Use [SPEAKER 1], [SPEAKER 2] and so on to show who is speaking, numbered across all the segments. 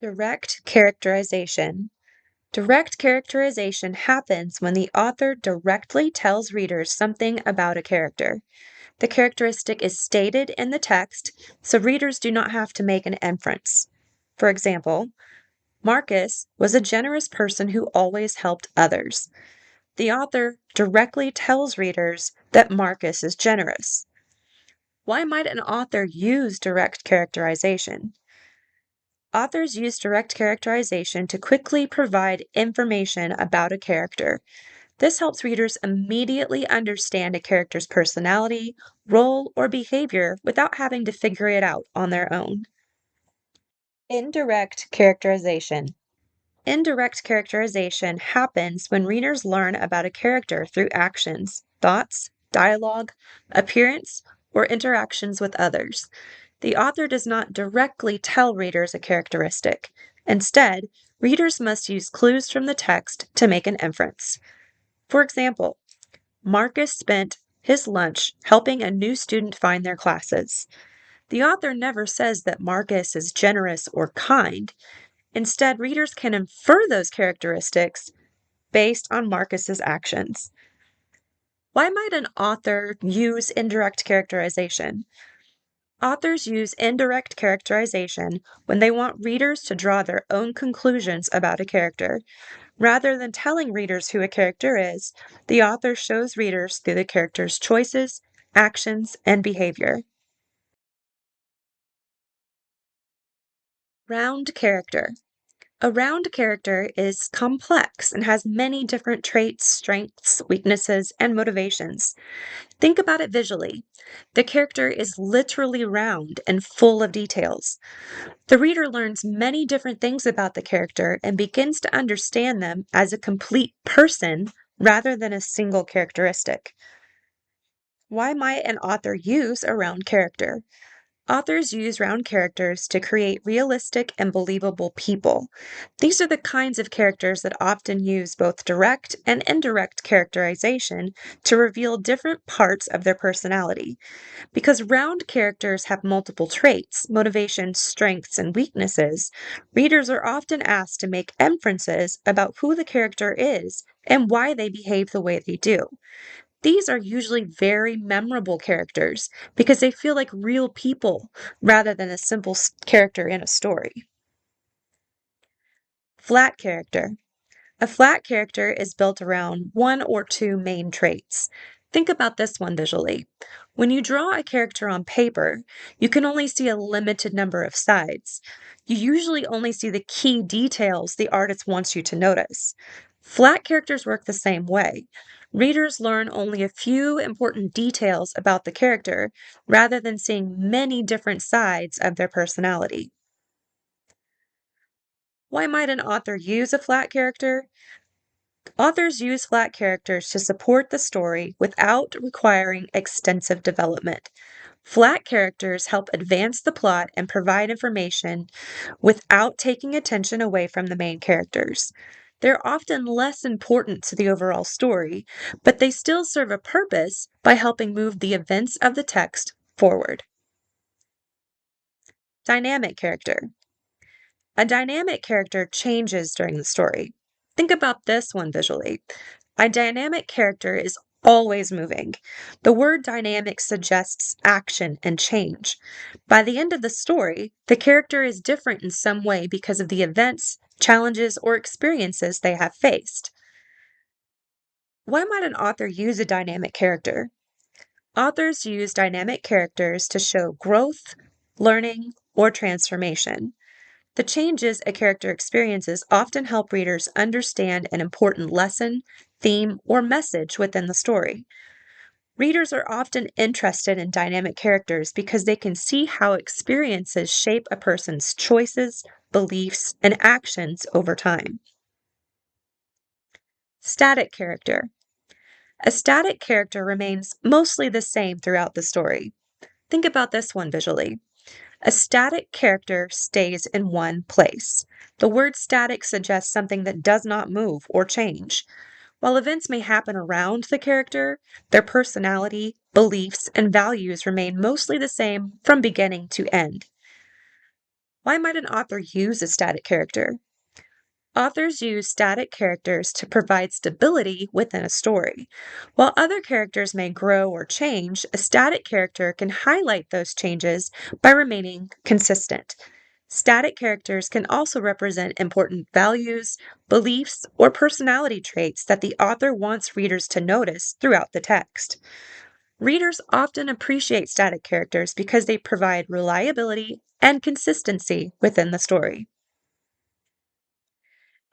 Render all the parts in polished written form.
[SPEAKER 1] Direct characterization. Direct characterization happens when the author directly tells readers something about a character. The characteristic is stated in the text, so readers do not have to make an inference. For example, Marcus was a generous person who always helped others. The author directly tells readers that Marcus is generous. Why might an author use direct characterization? Authors use direct characterization to quickly provide information about a character. This helps readers immediately understand a character's personality, role, or behavior without having to figure it out on their own. Indirect characterization. Indirect characterization happens when readers learn about a character through actions, thoughts, dialogue, appearance, or interactions with others. The author does not directly tell readers a characteristic. Instead, readers must use clues from the text to make an inference. For example, Marcus spent his lunch helping a new student find their classes. The author never says that Marcus is generous or kind. Instead, readers can infer those characteristics based on Marcus's actions. Why might an author use indirect characterization? Authors use indirect characterization when they want readers to draw their own conclusions about a character. Rather than telling readers who a character is, the author shows readers through the character's choices, actions, and behavior. Round character. A round character is complex and has many different traits, strengths, weaknesses, and motivations. Think about it visually. The character is literally round and full of details. The reader learns many different things about the character and begins to understand them as a complete person rather than a single characteristic. Why might an author use a round character? Authors use round characters to create realistic and believable people. These are the kinds of characters that often use both direct and indirect characterization to reveal different parts of their personality. Because round characters have multiple traits, motivations, strengths, and weaknesses, readers are often asked to make inferences about who the character is and why they behave the way they do. These are usually very memorable characters because they feel like real people rather than a simple character in a story. Flat character. A flat character is built around one or two main traits. Think about this one visually. When you draw a character on paper, you can only see a limited number of sides. You usually only see the key details the artist wants you to notice. Flat characters work the same way. Readers learn only a few important details about the character rather than seeing many different sides of their personality. Why might an author use a flat character? Authors use flat characters to support the story without requiring extensive development. Flat characters help advance the plot and provide information without taking attention away from the main characters. They're often less important to the overall story, but they still serve a purpose by helping move the events of the text forward. Dynamic character. A dynamic character changes during the story. Think about this one visually. A dynamic character is always moving. The word dynamic suggests action and change. By the end of the story, the character is different in some way because of the events, challenges, or experiences they have faced. Why might an author use a dynamic character? Authors use dynamic characters to show growth, learning, or transformation. The changes a character experiences often help readers understand an important lesson, theme, or message within the story. Readers are often interested in dynamic characters because they can see how experiences shape a person's choices, beliefs, and actions over time. Static character. A static character remains mostly the same throughout the story. Think about this one visually. A static character stays in one place. The word static suggests something that does not move or change. While events may happen around the character, their personality, beliefs, and values remain mostly the same from beginning to end. Why might an author use a static character? Authors use static characters to provide stability within a story. While other characters may grow or change, a static character can highlight those changes by remaining consistent. Static characters can also represent important values, beliefs, or personality traits that the author wants readers to notice throughout the text. Readers often appreciate static characters because they provide reliability and consistency within the story.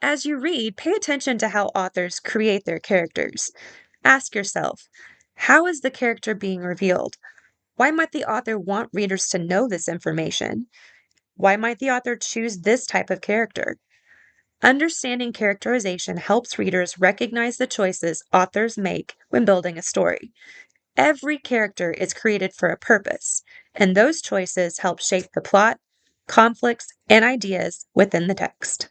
[SPEAKER 1] As you read, pay attention to how authors create their characters. Ask yourself, how is the character being revealed? Why might the author want readers to know this information? Why might the author choose this type of character? Understanding characterization helps readers recognize the choices authors make when building a story. Every character is created for a purpose, and those choices help shape the plot, conflicts, and ideas within the text.